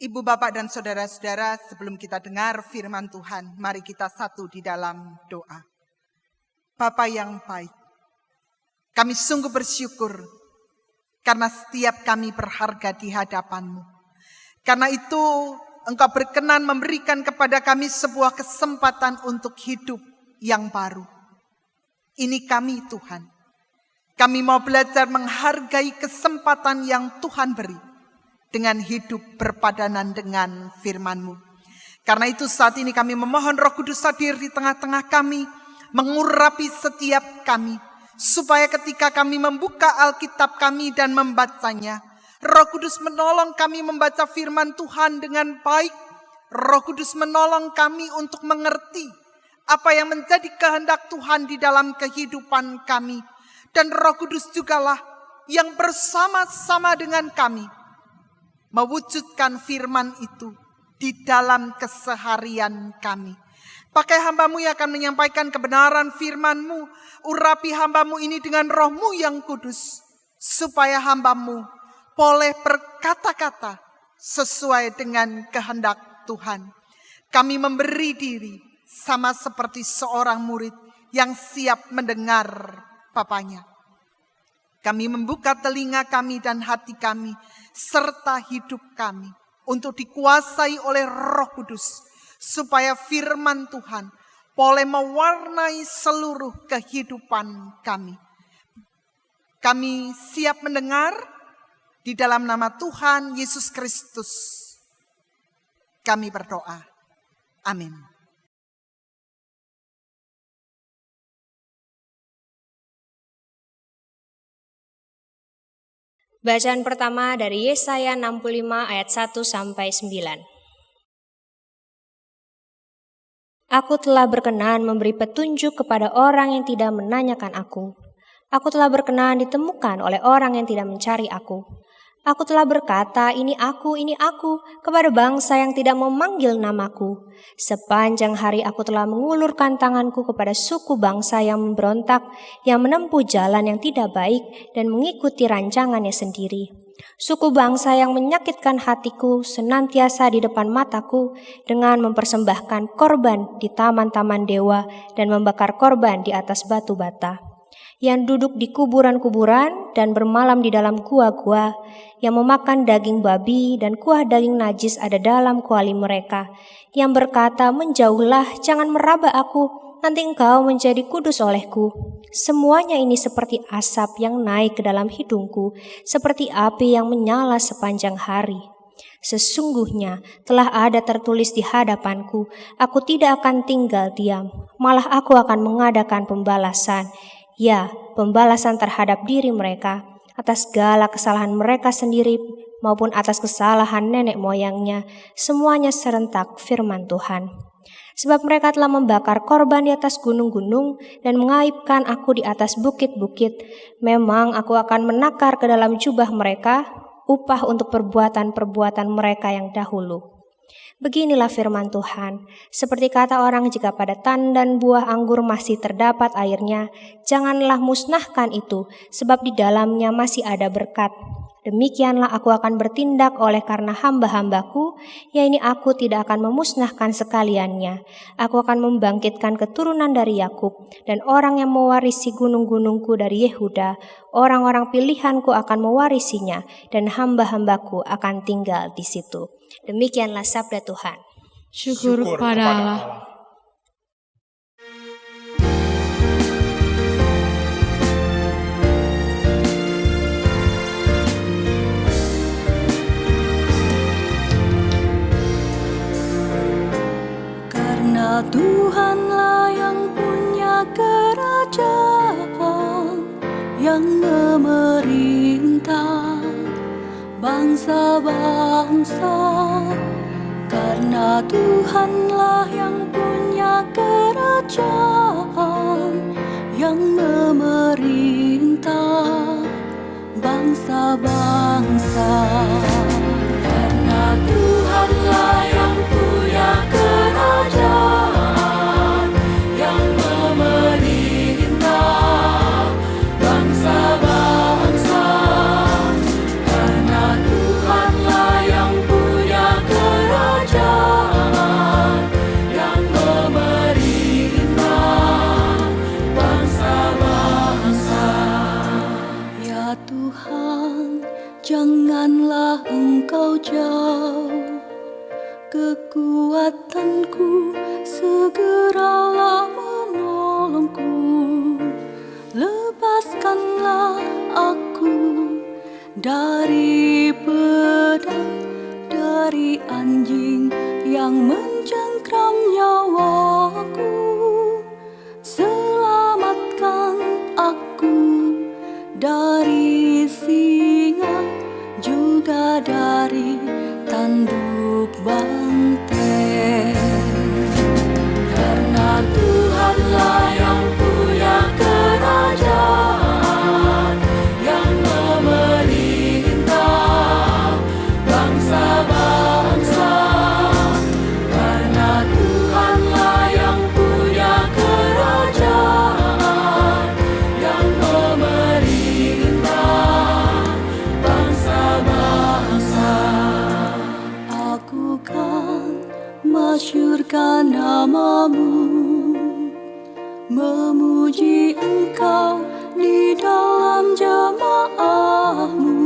Ibu, Bapak, dan saudara-saudara, sebelum kita dengar firman Tuhan, mari kita satu di dalam doa. Bapa yang baik, kami sungguh bersyukur karena setiap kami berharga di hadapan-Mu. Karena itu Engkau berkenan memberikan kepada kami sebuah kesempatan untuk hidup yang baru. Ini kami Tuhan. Kami mau belajar menghargai kesempatan yang Tuhan beri dengan hidup berpadanan dengan firman-Mu. Karena itu saat ini kami memohon Roh Kudus hadir di tengah-tengah kami, mengurapi setiap kami, supaya ketika kami membuka Alkitab kami dan membacanya, Roh Kudus menolong kami membaca firman Tuhan dengan baik. Roh Kudus menolong kami untuk mengerti apa yang menjadi kehendak Tuhan di dalam kehidupan kami. Dan Roh Kudus jugalah yang bersama-sama dengan kami mewujudkan firman itu di dalam keseharian kami. Pakai hamba-Mu yang akan menyampaikan kebenaran firman-Mu. Urapi hamba-Mu ini dengan Roh-Mu yang kudus, supaya hamba-Mu boleh berkata-kata sesuai dengan kehendak Tuhan. Kami memberi diri sama seperti seorang murid yang siap mendengar Bapaknya. Kami membuka telinga kami dan hati kami, serta hidup kami, untuk dikuasai oleh Roh Kudus, supaya firman Tuhan boleh mewarnai seluruh kehidupan kami. Kami siap mendengar di dalam nama Tuhan Yesus Kristus. Kami berdoa. Amin. Bacaan pertama dari Yesaya 65 ayat 1-9. Aku telah berkenan memberi petunjuk kepada orang yang tidak menanyakan aku. Aku telah berkenan ditemukan oleh orang yang tidak mencari aku. Aku telah berkata, ini aku, kepada bangsa yang tidak memanggil namaku. Sepanjang hari aku telah mengulurkan tanganku kepada suku bangsa yang memberontak, yang menempuh jalan yang tidak baik dan mengikuti rancangannya sendiri. Suku bangsa yang menyakitkan hatiku senantiasa di depan mataku dengan mempersembahkan korban di taman-taman dewa dan membakar korban di atas batu bata. Yang duduk di kuburan-kuburan dan bermalam di dalam gua-gua, yang memakan daging babi dan kuah daging najis ada dalam kuali mereka, yang berkata, menjauhlah, jangan meraba aku, nanti engkau menjadi kudus olehku. Semuanya ini seperti asap yang naik ke dalam hidungku, seperti api yang menyala sepanjang hari. Sesungguhnya telah ada tertulis di hadapanku, aku tidak akan tinggal diam, malah aku akan mengadakan pembalasan. Ya, pembalasan terhadap diri mereka, atas segala kesalahan mereka sendiri maupun atas kesalahan nenek moyangnya, semuanya serentak firman Tuhan. Sebab mereka telah membakar korban di atas gunung-gunung dan mengaibkan aku di atas bukit-bukit. Memang aku akan menakar ke dalam jubah mereka, upah untuk perbuatan-perbuatan mereka yang dahulu. Beginilah firman Tuhan, seperti kata orang jika pada tandan buah anggur masih terdapat airnya, janganlah musnahkan itu, sebab di dalamnya masih ada berkat. Demikianlah aku akan bertindak oleh karena hamba-hambaku, yaitu aku tidak akan memusnahkan sekaliannya. Aku akan membangkitkan keturunan dari Yakub, dan orang yang mewarisi gunung-gunungku dari Yehuda, orang-orang pilihanku akan mewarisinya, dan hamba-hambaku akan tinggal di situ. Demikianlah sabda Tuhan. Syukur kepada Allah. Karena Tuhanlah yang punya kerajaan, yang memerintah bangsa-bangsa. Karena Tuhanlah yang punya kerajaan, yang memerintah bangsa-bangsa. Karena Tuhanlah yang punya kerajaan, yang memerintah bangsa-bangsa. Karena Tuhanlah yang punya kerajaan, Janganlah engkau jauh, kekuatanku segeralah menolongku. Lepaskanlah aku dari pedang, dari anjing yang mencengkram nyawaku. Selamatkan aku dari singa, juga dari tanduk banteng. Karena Tuhanlah yang punya kerajaan, yang memerintah bangsa-bangsa. Karena Tuhanlah yang punya kerajaan, yang memerintah bangsa-bangsa. Aku kan masyurkan namamu, memuji engkau di dalam jemaahmu.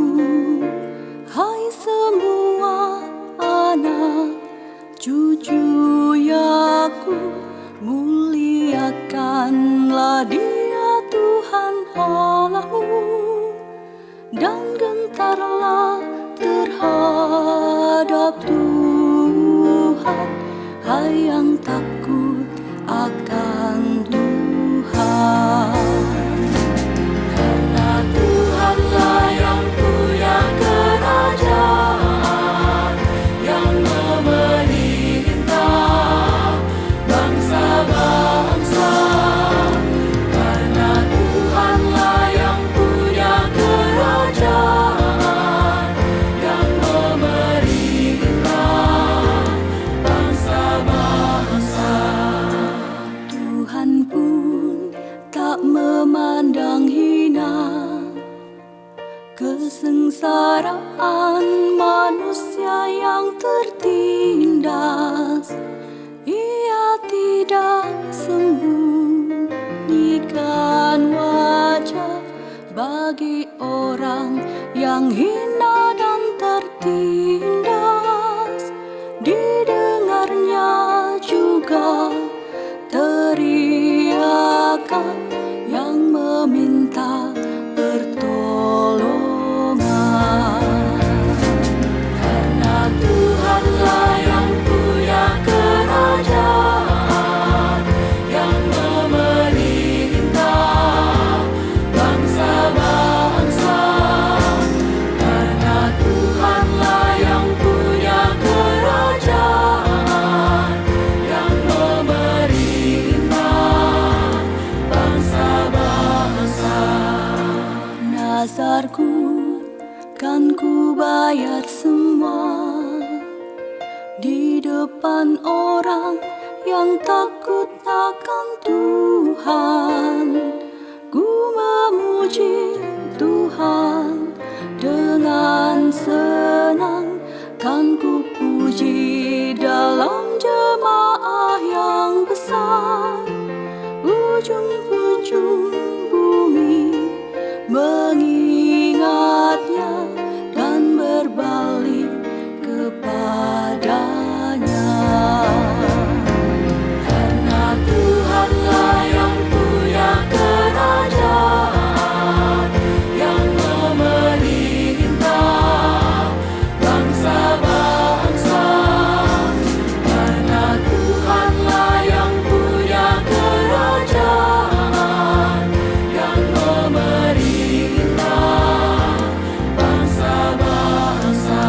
Hai semua anak cucu Yakub, muliakanlah Dia Tuhan Allahmu, dan gentarlah terhadap Tuhan, hai yang takut akan Tuhan. Karena Tuhanlah yang punya kerajaan, yang memerintah bangsa-bangsa. Karena Tuhanlah yang punya kerajaan, yang memerintah bangsa-bangsa. Tuhan pun tak memandang hina kesengsaraan manusia yang tertindas. Ia tidak sembunyikan wajah bagi orang yang hina dan tertindas. Didengarnya juga teriakan yang meminta pertolongan. Karena Tuhanlah yang punya kerajaan, yang memerintah bangsa-bangsa. Karena Tuhanlah yang punya kerajaan, yang memerintah bangsa-bangsa. Nazarku kan ku bayar semua di depan orang yang takut akan Tuhan. Ku memuji Tuhan dengan senang, kan ku puji dalam jemaah yang besar. Ujung-ujung bumi mengingatnya dan berbalik kepadanya. Karena Tuhanlah yang punya kerajaan, yang memerintah bangsa-bangsa. Karena Tuhanlah yang punya kerajaan, yang memerintah bangsa-bangsa.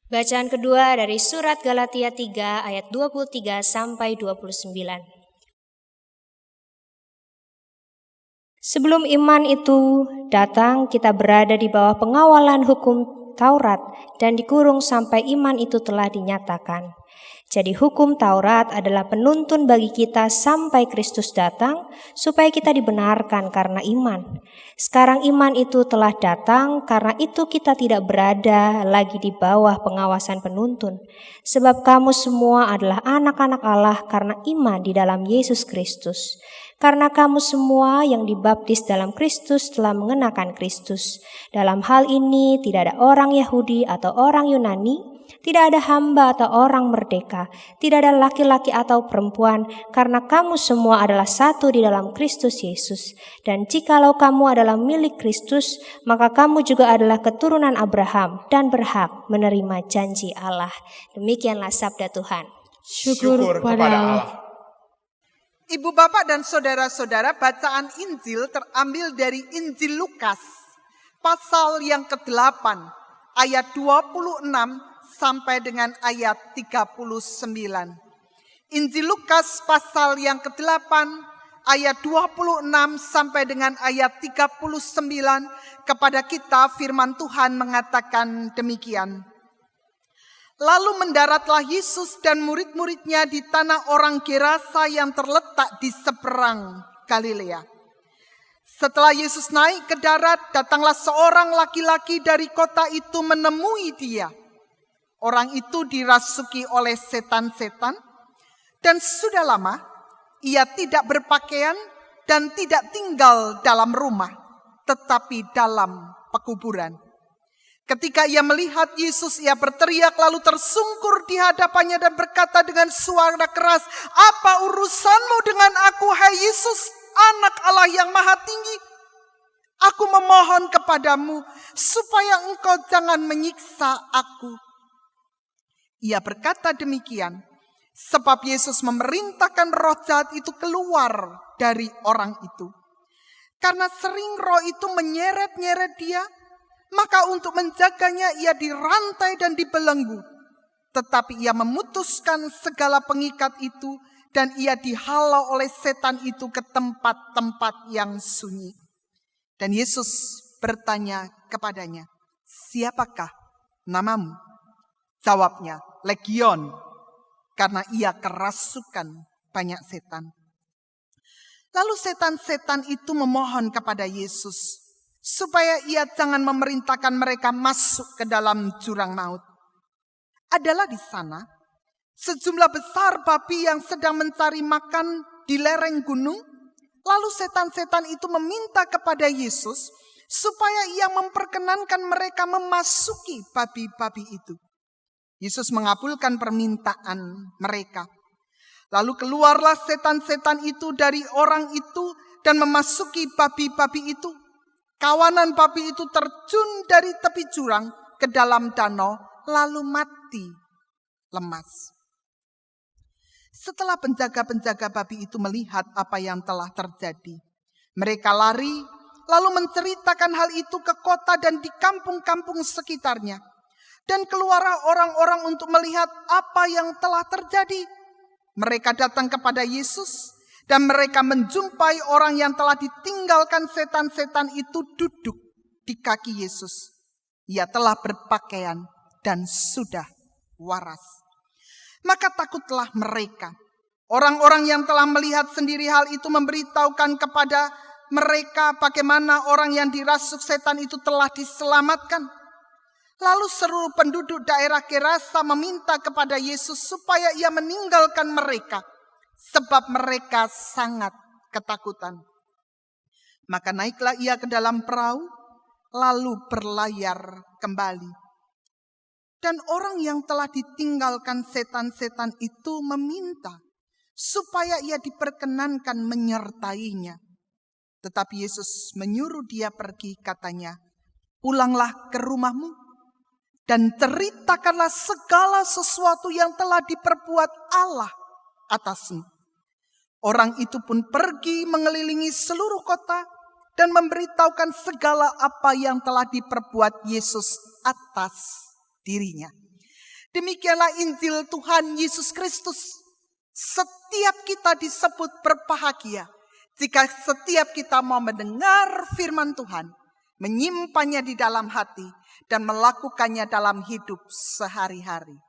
Bacaan kedua dari surat Galatia 3 ayat 23 sampai 29. Sebelum iman itu datang, kita berada di bawah pengawalan hukum Taurat dan dikurung sampai iman itu telah dinyatakan. Jadi hukum Taurat adalah penuntun bagi kita sampai Kristus datang, supaya kita dibenarkan karena iman. Sekarang iman itu telah datang, karena itu kita tidak berada lagi di bawah pengawasan penuntun. Sebab kamu semua adalah anak-anak Allah karena iman di dalam Yesus Kristus. Karena kamu semua yang dibaptis dalam Kristus telah mengenakan Kristus. Dalam hal ini tidak ada orang Yahudi atau orang Yunani, tidak ada hamba atau orang merdeka, tidak ada laki-laki atau perempuan, karena kamu semua adalah satu di dalam Kristus Yesus. Dan jikalau kamu adalah milik Kristus, maka kamu juga adalah keturunan Abraham dan berhak menerima janji Allah. Demikianlah sabda Tuhan. Syukur kepada Allah. Ibu bapak dan saudara-saudara, bacaan Injil terambil dari Injil Lukas, pasal yang ke-8, ayat 26 sampai dengan ayat 39. Injil Lukas pasal yang ke-8 ayat 26 sampai dengan ayat 39, kepada kita firman Tuhan mengatakan demikian. Lalu mendaratlah Yesus dan murid-muridnya di tanah orang Gerasa yang terletak di seberang Galilea. Setelah Yesus naik ke darat, datanglah seorang laki-laki dari kota itu menemui dia. Orang itu dirasuki oleh setan-setan, dan sudah lama ia tidak berpakaian dan tidak tinggal dalam rumah, tetapi dalam pekuburan. Ketika ia melihat Yesus, ia berteriak lalu tersungkur di hadapannya dan berkata dengan suara keras, "Apa urusanmu dengan aku, hai Yesus, Anak Allah yang Maha Tinggi? Aku memohon kepadamu supaya engkau jangan menyiksa aku." Ia berkata demikian sebab Yesus memerintahkan roh jahat itu keluar dari orang itu. Karena sering roh itu menyeret-nyeret dia, maka untuk menjaganya ia dirantai dan dibelenggu. Tetapi ia memutuskan segala pengikat itu dan ia dihalau oleh setan itu ke tempat-tempat yang sunyi. Dan Yesus bertanya kepadanya, "Siapakah namamu?" Jawabnya, "Legion," karena ia kerasukan banyak setan. Lalu setan-setan itu memohon kepada Yesus supaya ia jangan memerintahkan mereka masuk ke dalam jurang maut. Adalah di sana sejumlah besar babi yang sedang mencari makan di lereng gunung. Lalu setan-setan itu meminta kepada Yesus supaya ia memperkenankan mereka memasuki babi-babi itu. Yesus mengabulkan permintaan mereka. Lalu keluarlah setan-setan itu dari orang itu dan memasuki babi-babi itu. Kawanan babi itu terjun dari tepi jurang ke dalam danau, lalu mati lemas. Setelah penjaga-penjaga babi itu melihat apa yang telah terjadi, mereka lari lalu menceritakan hal itu ke kota dan di kampung-kampung sekitarnya. Dan keluarlah orang-orang untuk melihat apa yang telah terjadi. Mereka datang kepada Yesus dan mereka menjumpai orang yang telah ditinggalkan setan-setan itu duduk di kaki Yesus. Ia telah berpakaian dan sudah waras. Maka takutlah mereka. Orang-orang yang telah melihat sendiri hal itu memberitahukan kepada mereka bagaimana orang yang dirasuk setan itu telah diselamatkan. Lalu seluruh penduduk daerah Gerasa meminta kepada Yesus supaya ia meninggalkan mereka, sebab mereka sangat ketakutan. Maka naiklah ia ke dalam perahu, lalu berlayar kembali. Dan orang yang telah ditinggalkan setan-setan itu meminta supaya ia diperkenankan menyertainya. Tetapi Yesus menyuruh dia pergi, katanya, "Pulanglah ke rumahmu dan ceritakanlah segala sesuatu yang telah diperbuat Allah atasmu." Orang itu pun pergi mengelilingi seluruh kota dan memberitahukan segala apa yang telah diperbuat Yesus atas dirinya. Demikianlah Injil Tuhan Yesus Kristus. Setiap kita disebut berbahagia jika setiap kita mau mendengar firman Tuhan, menyimpannya di dalam hati, dan melakukannya dalam hidup sehari-hari.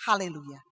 Haleluya.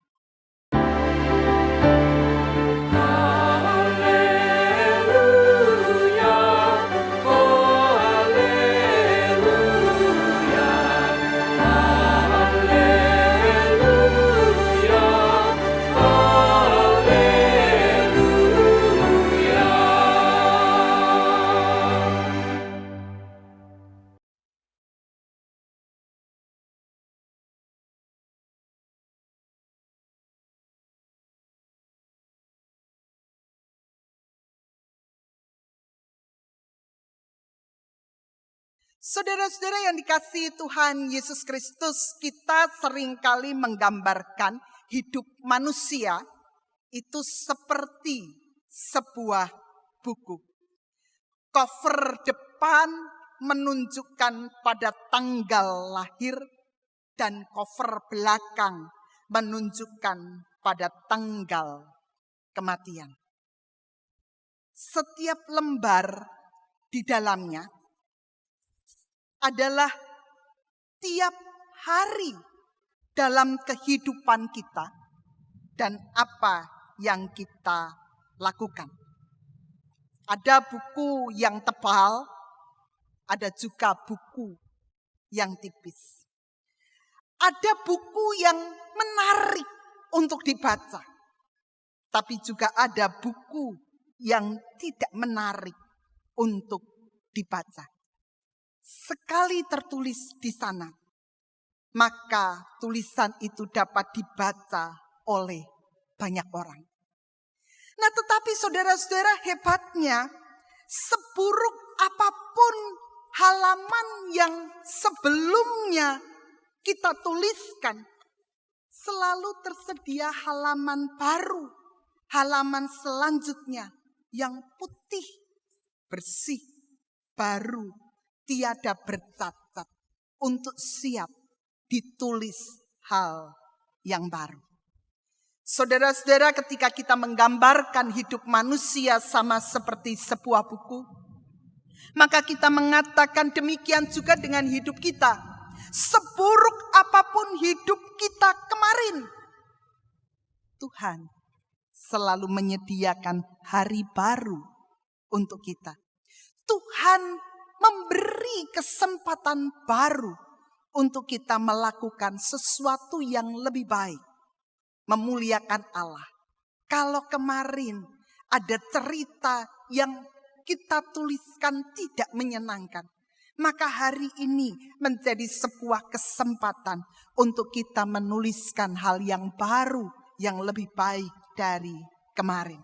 Saudara-saudara yang dikasihi Tuhan Yesus Kristus, kita seringkali menggambarkan hidup manusia itu seperti sebuah buku. Cover depan menunjukkan pada tanggal lahir dan cover belakang menunjukkan pada tanggal kematian. Setiap lembar di dalamnya adalah tiap hari dalam kehidupan kita dan apa yang kita lakukan. Ada buku yang tebal, ada juga buku yang tipis. Ada buku yang menarik untuk dibaca, tapi juga ada buku yang tidak menarik untuk dibaca. Sekali tertulis di sana, maka tulisan itu dapat dibaca oleh banyak orang. Nah, tetapi saudara-saudara, hebatnya, seburuk apapun halaman yang sebelumnya kita tuliskan, selalu tersedia halaman baru, halaman selanjutnya yang putih, bersih, baru, tiada bercacat, untuk siap ditulis hal yang baru. Saudara-saudara, ketika kita menggambarkan hidup manusia sama seperti sebuah buku, maka kita mengatakan demikian juga dengan hidup kita. Seburuk apapun hidup kita kemarin, Tuhan selalu menyediakan hari baru untuk kita. Tuhan memberi kesempatan baru untuk kita melakukan sesuatu yang lebih baik, memuliakan Allah. Kalau kemarin ada cerita yang kita tuliskan tidak menyenangkan, maka hari ini menjadi sebuah kesempatan untuk kita menuliskan hal yang baru, yang lebih baik dari kemarin.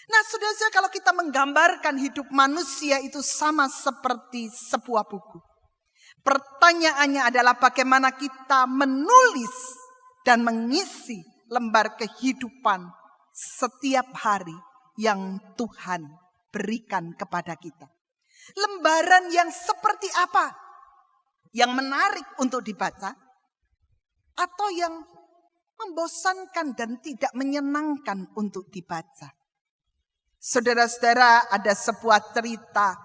Nah, saudara-saudara, kalau kita menggambarkan hidup manusia itu sama seperti sebuah buku. Pertanyaannya adalah bagaimana kita menulis dan mengisi lembar kehidupan setiap hari yang Tuhan berikan kepada kita. Lembaran yang seperti apa? Yang menarik untuk dibaca? Atau yang membosankan dan tidak menyenangkan untuk dibaca? Saudara-saudara, ada sebuah cerita.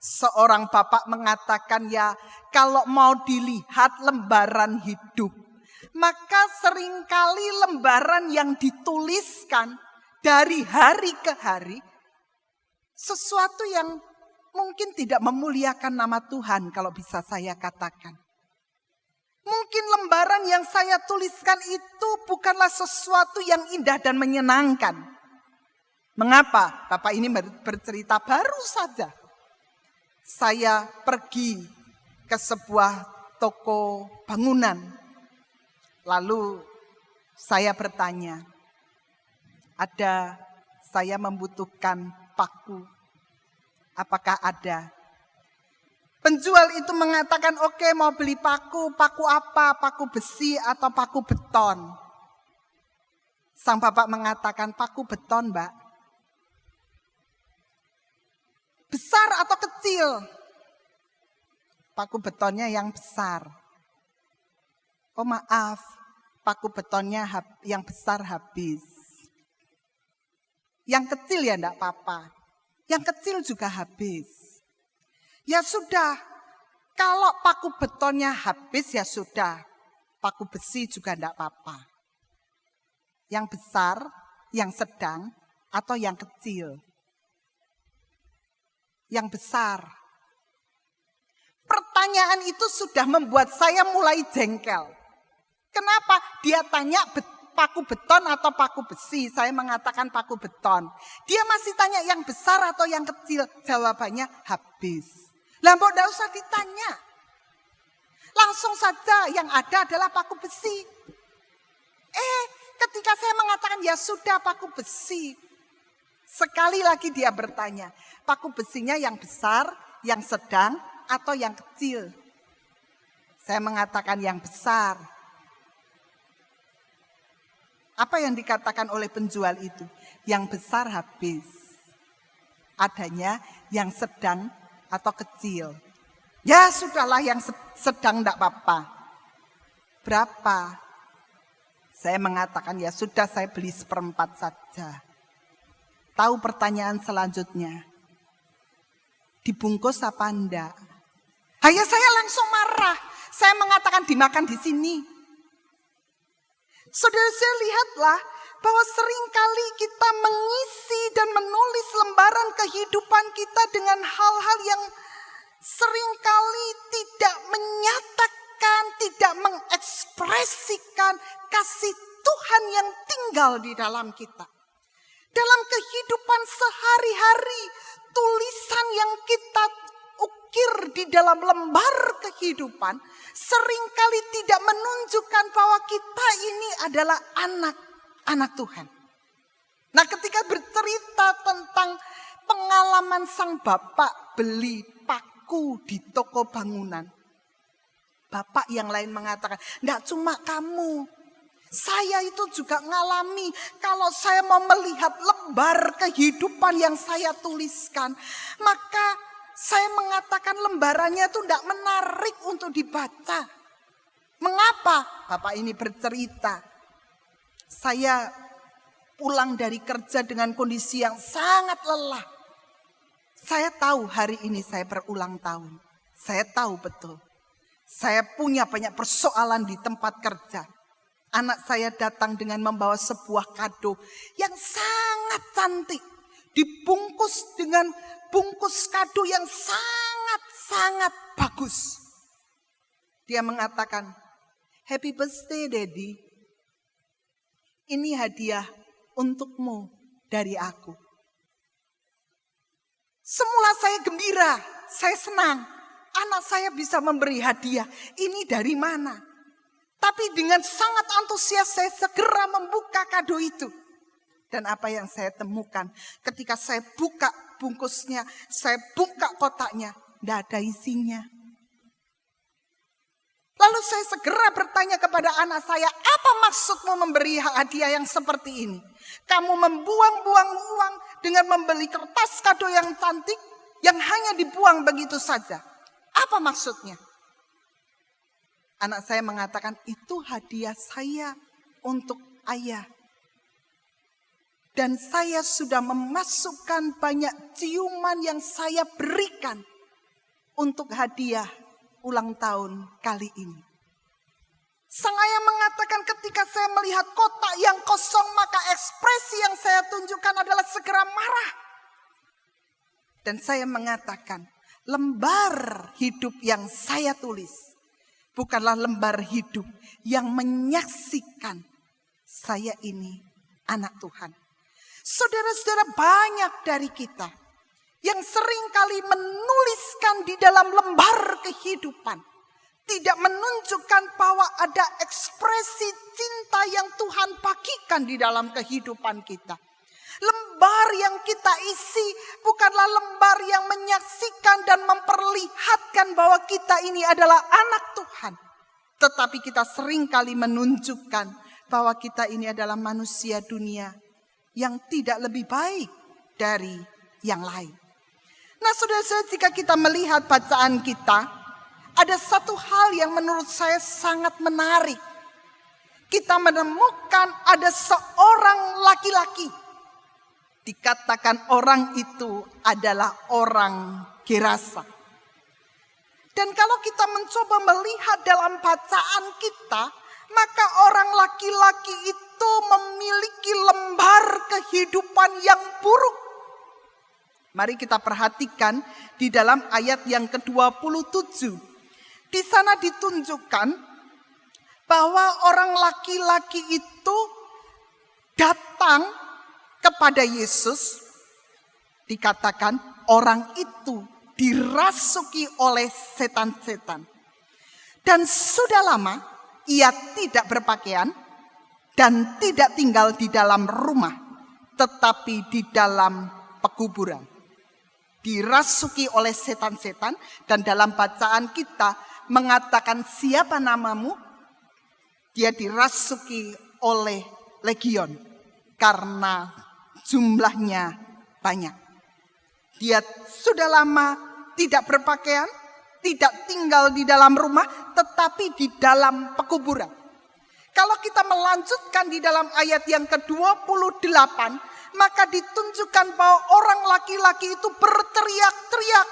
Seorang bapak mengatakan, ya, kalau mau dilihat lembaran hidup, maka seringkali lembaran yang dituliskan dari hari ke hari, sesuatu yang mungkin tidak memuliakan nama Tuhan, kalau bisa saya katakan. Mungkin lembaran yang saya tuliskan itu bukanlah sesuatu yang indah dan menyenangkan. Mengapa? Bapak ini bercerita, baru saja saya pergi ke sebuah toko bangunan. Lalu saya bertanya, saya membutuhkan paku, apakah ada? Penjual itu mengatakan, oke, mau beli paku apa? Paku besi atau paku beton? Sang bapak mengatakan, paku beton, Mbak. Besar atau kecil? Paku betonnya yang besar. Oh maaf, paku betonnya yang besar habis. Yang kecil ya enggak apa-apa. Yang kecil juga habis. Ya sudah, kalau paku betonnya habis ya sudah. Paku besi juga enggak apa-apa. Yang besar, yang sedang, atau yang kecil? Yang besar. Pertanyaan itu sudah membuat saya mulai jengkel. Kenapa? Dia tanya paku beton atau paku besi. Saya mengatakan paku beton. Dia masih tanya yang besar atau yang kecil. Jawabannya habis. Lah mbok enggak usah ditanya. Langsung saja yang ada adalah paku besi. Ketika saya mengatakan ya sudah paku besi. Sekali lagi dia bertanya, paku besinya yang besar, yang sedang, atau yang kecil? Saya mengatakan yang besar. Apa yang dikatakan oleh penjual itu? Yang besar habis. Adanya yang sedang atau kecil. Ya sudahlah, yang sedang tidak apa-apa. Berapa? Saya mengatakan ya sudah, saya beli 1/4 saja. Tahu pertanyaan selanjutnya? Dibungkus apa enggak? Ya saya langsung marah. Saya mengatakan dimakan di sini. Saudara-saudara, lihatlah bahwa seringkali kita mengisi dan menulis lembaran kehidupan kita dengan hal-hal yang seringkali tidak menyatakan, tidak mengekspresikan kasih Tuhan yang tinggal di dalam kita. Dalam kehidupan sehari-hari, tulisan yang kita ukir di dalam lembar kehidupan seringkali tidak menunjukkan bahwa kita ini adalah anak Tuhan. Nah, ketika bercerita tentang pengalaman sang bapak beli paku di toko bangunan, bapak yang lain mengatakan, enggak cuma kamu, saya itu juga ngalami kalau saya mau melihat lembar kehidupan yang saya tuliskan, maka saya mengatakan lembarannya itu tidak menarik untuk dibaca. Mengapa? Bapak ini bercerita, saya pulang dari kerja dengan kondisi yang sangat lelah. Saya tahu hari ini saya berulang tahun. Saya tahu betul. Saya punya banyak persoalan di tempat kerja. Anak saya datang dengan membawa sebuah kado yang sangat cantik. Dibungkus dengan bungkus kado yang sangat-sangat bagus. Dia mengatakan, "Happy birthday, Daddy. Ini hadiah untukmu dari aku." Semula saya gembira, saya senang. Anak saya bisa memberi hadiah. Ini dari mana? Tapi dengan sangat antusias saya segera membuka kado itu. Dan apa yang saya temukan ketika saya buka bungkusnya, saya buka kotaknya, tidak ada isinya. Lalu saya segera bertanya kepada anak saya, apa maksudmu memberi hadiah yang seperti ini? Kamu membuang-buang uang dengan membeli kertas kado yang cantik yang hanya dibuang begitu saja. Apa maksudnya? Anak saya mengatakan, itu hadiah saya untuk ayah. Dan saya sudah memasukkan banyak ciuman yang saya berikan untuk hadiah ulang tahun kali ini. Sang ayah mengatakan, ketika saya melihat kotak yang kosong, maka ekspresi yang saya tunjukkan adalah segera marah. Dan saya mengatakan, lembar hidup yang saya tulis bukanlah lembar hidup yang menyaksikan saya ini anak Tuhan. Saudara-saudara, banyak dari kita yang seringkali menuliskan di dalam lembar kehidupan, tidak menunjukkan bahwa ada ekspresi cinta yang Tuhan bagikan di dalam kehidupan kita. Lembar yang kita isi bukanlah lembar yang menyaksikan dan memperlihatkan bahwa kita ini adalah anak Tuhan. Tetapi kita seringkali menunjukkan bahwa kita ini adalah manusia dunia yang tidak lebih baik dari yang lain. Nah, saudara-saudara, jika kita melihat bacaan kita, ada satu hal yang menurut saya sangat menarik. Kita menemukan ada seorang laki-laki. Dikatakan orang itu adalah orang Gerasa. Dan kalau kita mencoba melihat dalam bacaan kita, maka orang laki-laki itu memiliki lembar kehidupan yang buruk. Mari kita perhatikan di dalam ayat yang ke-27. Di sana ditunjukkan bahwa orang laki-laki itu datang kepada Yesus. Dikatakan orang itu dirasuki oleh setan-setan. Dan sudah lama ia tidak berpakaian dan tidak tinggal di dalam rumah, tetapi di dalam pekuburan. dirasuki oleh setan-setan, dan dalam bacaan kita mengatakan siapa namamu, dia dirasuki oleh legion karena jumlahnya banyak. Dia sudah lama tidak berpakaian, tidak tinggal di dalam rumah, tetapi di dalam pekuburan. Kalau kita melanjutkan di dalam ayat yang ke-28, maka ditunjukkan bahwa orang laki-laki itu berteriak-teriak.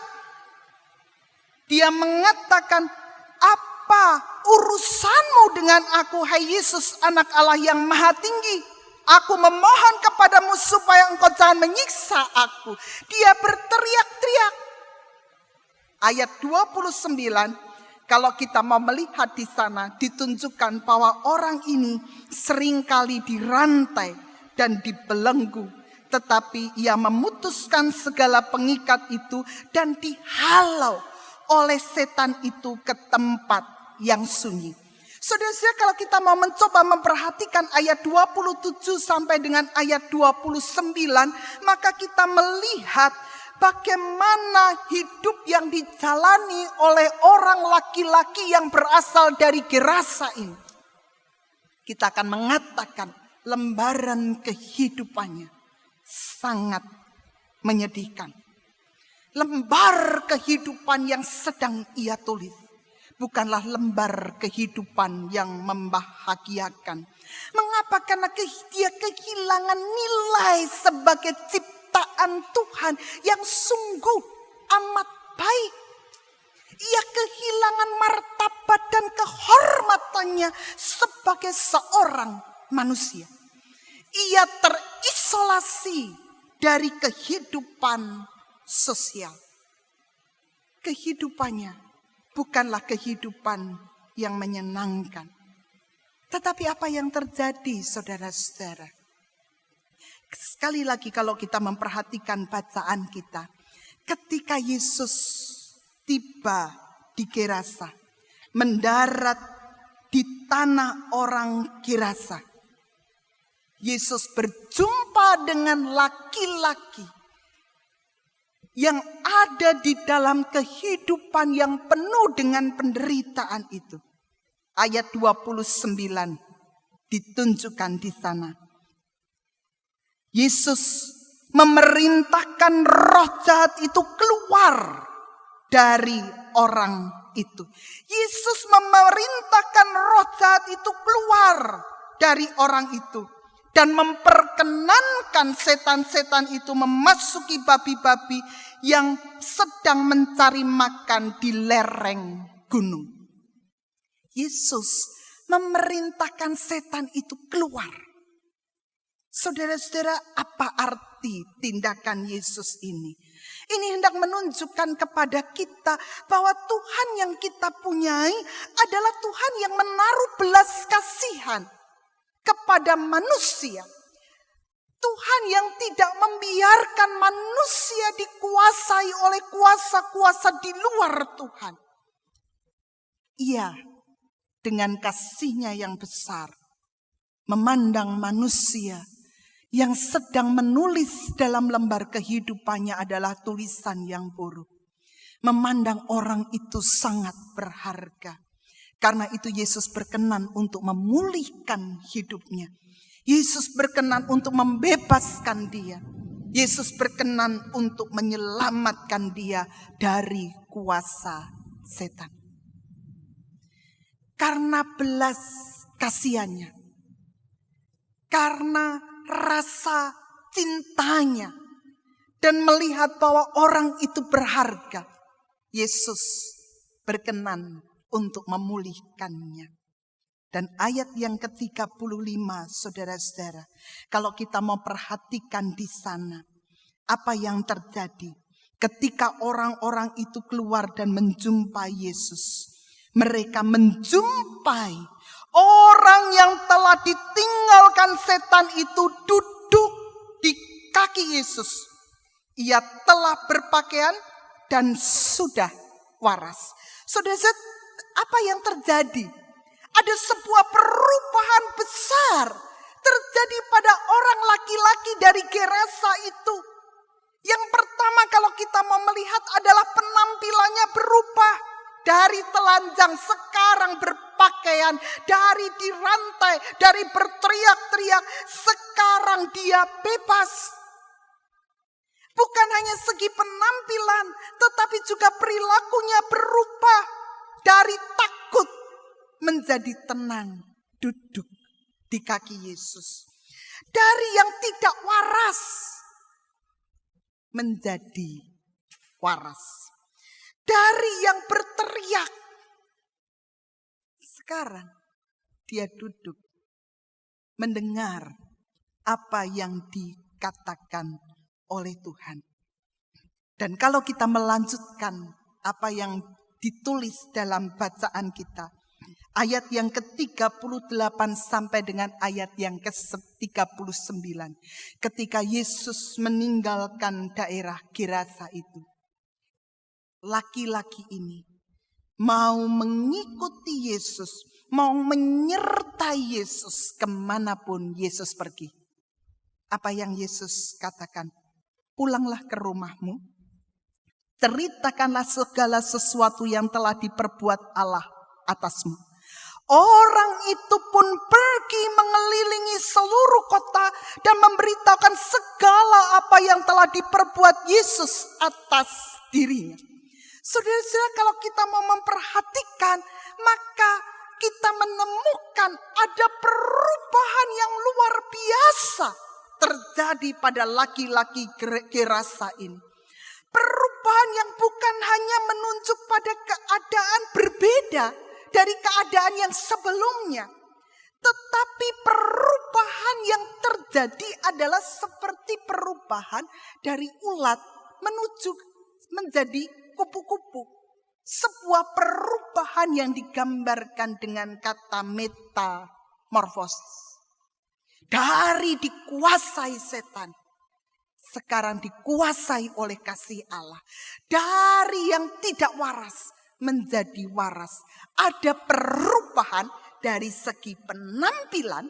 Dia mengatakan, apa urusanmu dengan aku, hai Yesus, anak Allah yang maha tinggi? Aku memohon kepadamu supaya engkau jangan menyiksa aku. Dia berteriak-teriak. Ayat 29, kalau kita mau melihat di sana, ditunjukkan bahwa orang ini seringkali dirantai dan dibelenggu, tetapi ia memutuskan segala pengikat itu dan dihalau oleh setan itu ke tempat yang sunyi. Saudara-saudara, kalau kita mau mencoba memperhatikan ayat 27 sampai dengan ayat 29, maka kita melihat bagaimana hidup yang dijalani oleh orang laki-laki yang berasal dari Gerasa ini. Kita akan mengatakan lembaran kehidupannya sangat menyedihkan. Lembar kehidupan yang sedang ia tulis bukanlah lembar kehidupan yang membahagiakan. Mengapa? Karena dia kehilangan nilai sebagai ciptaan Tuhan yang sungguh amat baik. Ia kehilangan martabat dan kehormatannya sebagai seorang manusia. Ia terisolasi dari kehidupan sosial. Kehidupannya bukanlah kehidupan yang menyenangkan. Tetapi apa yang terjadi, saudara-saudara? Sekali lagi kalau kita memperhatikan bacaan kita, ketika Yesus tiba di Gerasa, mendarat di tanah orang Gerasa, Yesus berjumpa dengan laki-laki yang ada di dalam kehidupan yang penuh dengan penderitaan itu. Ayat 29 ditunjukkan di sana. Yesus memerintahkan roh jahat itu keluar dari orang itu. Yesus memerintahkan roh jahat itu keluar dari orang itu. Dan memperkenankan setan-setan itu memasuki babi-babi yang sedang mencari makan di lereng gunung. Yesus memerintahkan setan itu keluar. Saudara-saudara, apa arti tindakan Yesus ini? Ini hendak menunjukkan kepada kita bahwa Tuhan yang kita punyai adalah Tuhan yang menaruh belas kasihan kepada manusia. Tuhan yang tidak membiarkan manusia dikuasai oleh kuasa-kuasa di luar Tuhan. Ia dengan kasih-Nya yang besar memandang manusia yang sedang menulis dalam lembar kehidupannya adalah tulisan yang buruk. Memandang orang itu sangat berharga. Karena itu Yesus berkenan untuk memulihkan hidupnya. Yesus berkenan untuk membebaskan dia. Yesus berkenan untuk menyelamatkan dia dari kuasa setan. Karena belas kasihannya. Karena rasa cintanya. Dan melihat bahwa orang itu berharga. Yesus berkenan untuk memulihkannya. Dan ayat yang ke-35, saudara-saudara, kalau kita mau perhatikan di sana, apa yang terjadi ketika orang-orang itu keluar dan menjumpai Yesus. Mereka menjumpai orang yang telah ditinggalkan setan itu duduk di kaki Yesus. Ia telah berpakaian dan sudah waras. Saudara-saudara, apa yang terjadi? Ada sebuah perubahan besar terjadi pada orang laki-laki dari Gerasa itu. Yang pertama kalau kita mau melihat adalah penampilannya berubah. Dari telanjang sekarang berpakaian, dari dirantai, dari berteriak-teriak, sekarang dia bebas. Bukan hanya segi penampilan, tetapi juga perilakunya berubah. Dari takut menjadi tenang, duduk di kaki Yesus. Dari yang tidak waras menjadi waras. Dari yang berteriak, sekarang dia duduk mendengar apa yang dikatakan oleh Tuhan. Dan kalau kita melanjutkan apa yang ditulis dalam bacaan kita, ayat yang ke-38 sampai dengan ayat yang ke-39. Ketika Yesus meninggalkan daerah Gerasa itu, laki-laki ini mau mengikuti Yesus, mau menyertai Yesus kemanapun Yesus pergi. Apa yang Yesus katakan? Pulanglah ke rumahmu, ceritakanlah segala sesuatu yang telah diperbuat Allah atasmu. Orang itu pun pergi mengelilingi seluruh kota dan memberitahukan segala apa yang telah diperbuat Yesus atas dirinya. Saudara-saudara, kalau kita mau memperhatikan, maka kita menemukan ada perubahan yang luar biasa terjadi pada laki-laki Gerasa ini. Perubahan yang bukan hanya menunjuk pada keadaan berbeda dari keadaan yang sebelumnya, tetapi perubahan yang terjadi adalah seperti perubahan dari ulat menuju menjadi kupu-kupu. Sebuah perubahan yang digambarkan dengan kata metamorfosis. Dari dikuasai setan, sekarang dikuasai oleh kasih Allah. Dari yang tidak waras menjadi waras. Ada perubahan dari segi penampilan,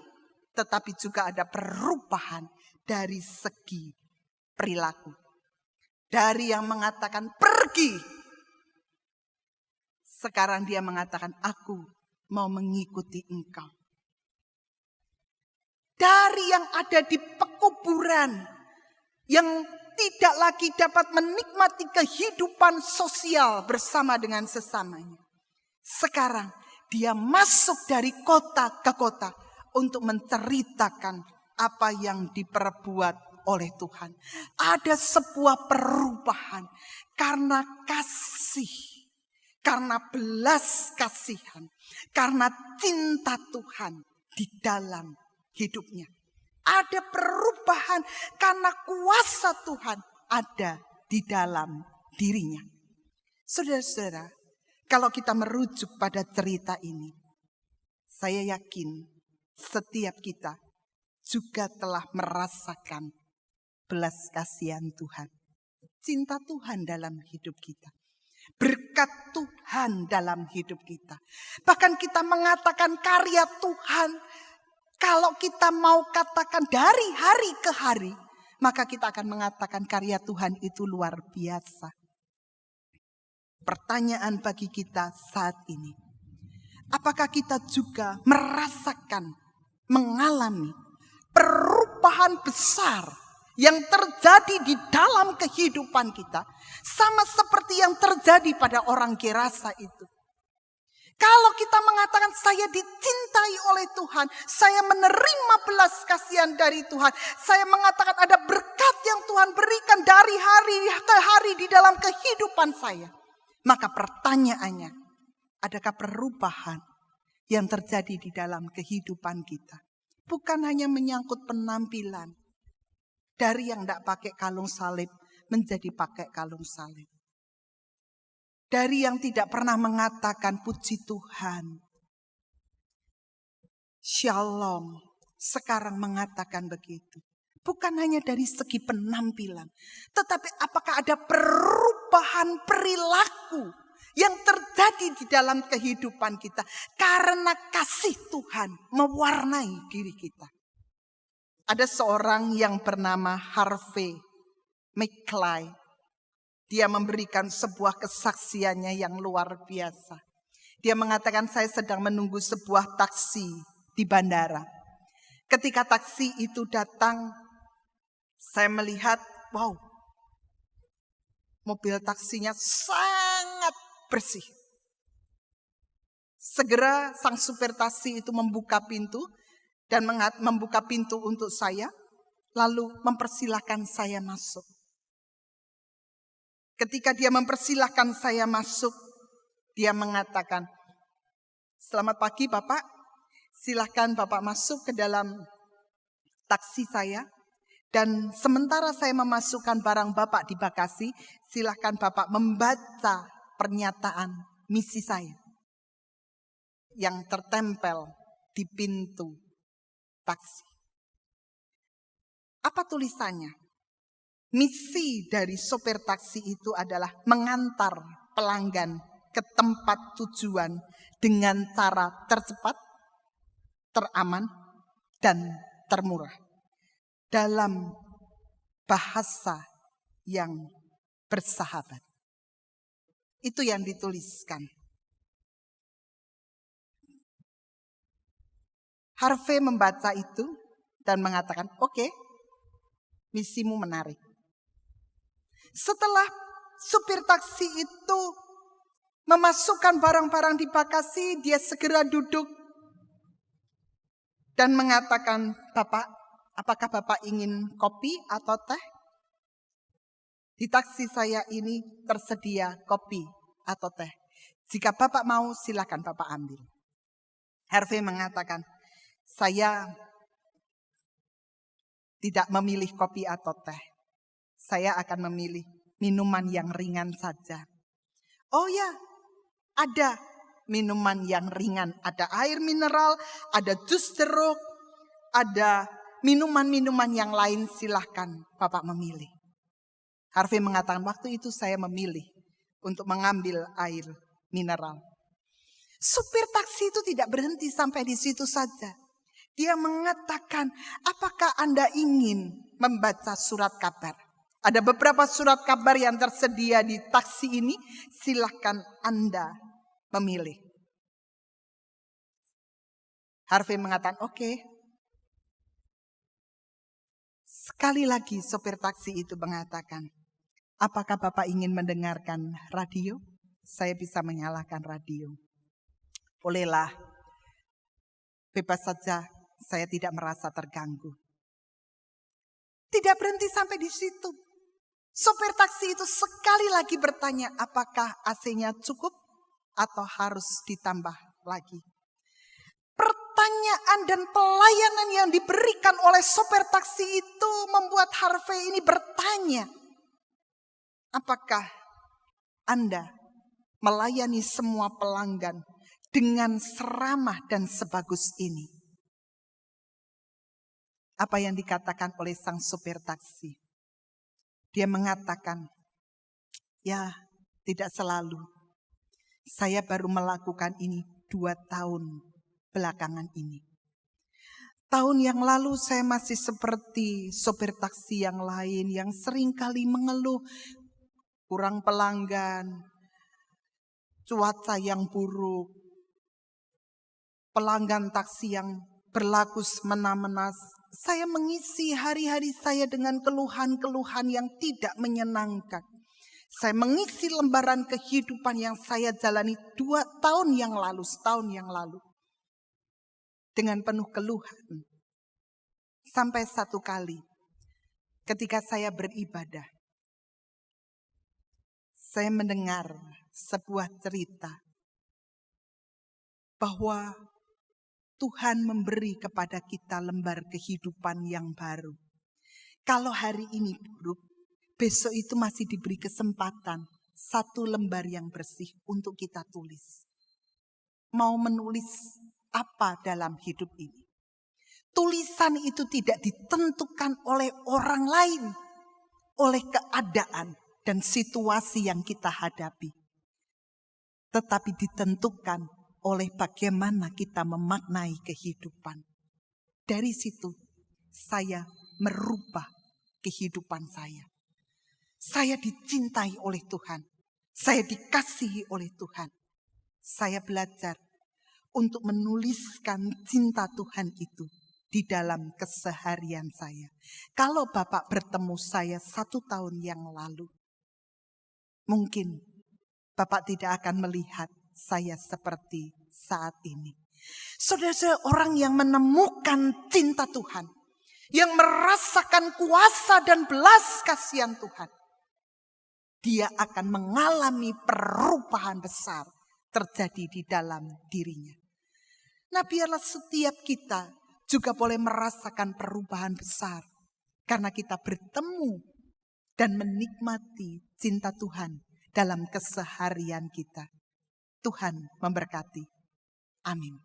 tetapi juga ada perubahan dari segi perilaku. Dari yang mengatakan pergi, sekarang dia mengatakan aku mau mengikuti engkau. Dari yang ada di pekuburan, yang tidak lagi dapat menikmati kehidupan sosial bersama dengan sesamanya. Sekarang dia masuk dari kota ke kota untuk menceritakan apa yang diperbuat oleh Tuhan. Ada sebuah perubahan karena kasih, karena belas kasihan, karena cinta Tuhan di dalam hidupnya. Ada perubahan karena kuasa Tuhan ada di dalam dirinya. Saudara-saudara, kalau kita merujuk pada cerita ini, saya yakin setiap kita juga telah merasakan belas kasihan Tuhan. Cinta Tuhan dalam hidup kita. Berkat Tuhan dalam hidup kita. Bahkan kita mengatakan karya Tuhan. Kalau kita mau katakan dari hari ke hari, maka kita akan mengatakan karya Tuhan itu luar biasa. Pertanyaan bagi kita saat ini. Apakah kita juga merasakan, mengalami perubahan besar yang terjadi di dalam kehidupan kita, sama seperti yang terjadi pada orang Gerasa itu. Kalau kita mengatakan saya dicintai oleh Tuhan, saya menerima belas kasihan dari Tuhan, saya mengatakan ada berkat yang Tuhan berikan dari hari ke hari di dalam kehidupan saya, maka pertanyaannya, adakah perubahan yang terjadi di dalam kehidupan kita? Bukan hanya menyangkut penampilan, dari yang tidak pakai kalung salib menjadi pakai kalung salib. Dari yang tidak pernah mengatakan puji Tuhan, Shalom, sekarang mengatakan begitu. Bukan hanya dari segi penampilan, tetapi apakah ada perubahan perilaku yang terjadi di dalam kehidupan kita karena kasih Tuhan mewarnai diri kita. Ada seorang yang bernama Harvey McClay. Dia memberikan sebuah kesaksiannya yang luar biasa. Dia mengatakan, saya sedang menunggu sebuah taksi di bandara. Ketika taksi itu datang, saya melihat, wow, mobil taksinya sangat bersih. Segera sang supir taksi itu membuka pintu dan membuka pintu untuk saya, lalu mempersilahkan saya masuk. Ketika dia mempersilahkan saya masuk, dia mengatakan, selamat pagi Bapak, silahkan Bapak masuk ke dalam taksi saya. Dan sementara saya memasukkan barang Bapak di bagasi, silahkan Bapak membaca pernyataan misi saya yang tertempel di pintu taksi. Apa tulisannya? Misi dari sopir taksi itu adalah mengantar pelanggan ke tempat tujuan dengan cara tercepat, teraman, dan termurah. Dalam bahasa yang bersahabat. Itu yang dituliskan. Harvey membaca itu dan mengatakan, oke, misimu menarik. Setelah supir taksi itu memasukkan barang-barang di bagasi, dia segera duduk dan mengatakan, Bapak, apakah Bapak ingin kopi atau teh? Di taksi saya ini tersedia kopi atau teh. Jika Bapak mau, silakan Bapak ambil. Harvey mengatakan, saya tidak memilih kopi atau teh. Saya akan memilih minuman yang ringan saja. Oh ya, ada minuman yang ringan. Ada air mineral, ada jus jeruk, ada minuman-minuman yang lain, silahkan Bapak memilih. Harvey mengatakan, waktu itu saya memilih untuk mengambil air mineral. Supir taksi itu tidak berhenti sampai di situ saja. Dia mengatakan, apakah Anda ingin membaca surat kabar? Ada beberapa surat kabar yang tersedia di taksi ini, silahkan Anda memilih. Harvey mengatakan, oke. Sekali lagi sopir taksi itu mengatakan, apakah Bapak ingin mendengarkan radio? Saya bisa menyalakan radio. Bolehlah, bebas saja, saya tidak merasa terganggu. Tidak berhenti sampai di situ. Sopir taksi itu sekali lagi bertanya, apakah AC-nya cukup atau harus ditambah lagi? Pertanyaan dan pelayanan yang diberikan oleh sopir taksi itu membuat Harvey ini bertanya, apakah Anda melayani semua pelanggan dengan seramah dan sebagus ini? Apa yang dikatakan oleh sang sopir taksi? Dia mengatakan, ya tidak selalu. Saya baru melakukan ini 2 tahun belakangan ini. Tahun yang lalu saya masih seperti sopir taksi yang lain yang seringkali mengeluh kurang pelanggan, cuaca yang buruk, pelanggan taksi yang berlaku semena-mena. Saya mengisi hari-hari saya dengan keluhan-keluhan yang tidak menyenangkan. Saya mengisi lembaran kehidupan yang saya jalani 2 tahun yang lalu, setahun yang lalu. Dengan penuh keluhan. Sampai satu kali ketika saya beribadah. Saya mendengar sebuah cerita. Bahwa Tuhan memberi kepada kita lembar kehidupan yang baru. Kalau hari ini buruk, besok itu masih diberi kesempatan 1 lembar yang bersih untuk kita tulis. Mau menulis apa dalam hidup ini? Tulisan itu tidak ditentukan oleh orang lain, oleh keadaan dan situasi yang kita hadapi. Tetapi ditentukan oleh bagaimana kita memaknai kehidupan. Dari situ saya merubah kehidupan saya. Saya dicintai oleh Tuhan. Saya dikasihi oleh Tuhan. Saya belajar untuk menuliskan cinta Tuhan itu di dalam keseharian saya. Kalau Bapak bertemu saya 1 tahun yang lalu, mungkin Bapak tidak akan melihat saya seperti saat ini. Saudara-saudara, orang yang menemukan cinta Tuhan, yang merasakan kuasa dan belas kasihan Tuhan, dia akan mengalami perubahan besar terjadi di dalam dirinya. Nah, biarlah setiap kita juga boleh merasakan perubahan besar karena kita bertemu dan menikmati cinta Tuhan dalam keseharian kita. Tuhan memberkati. Amin.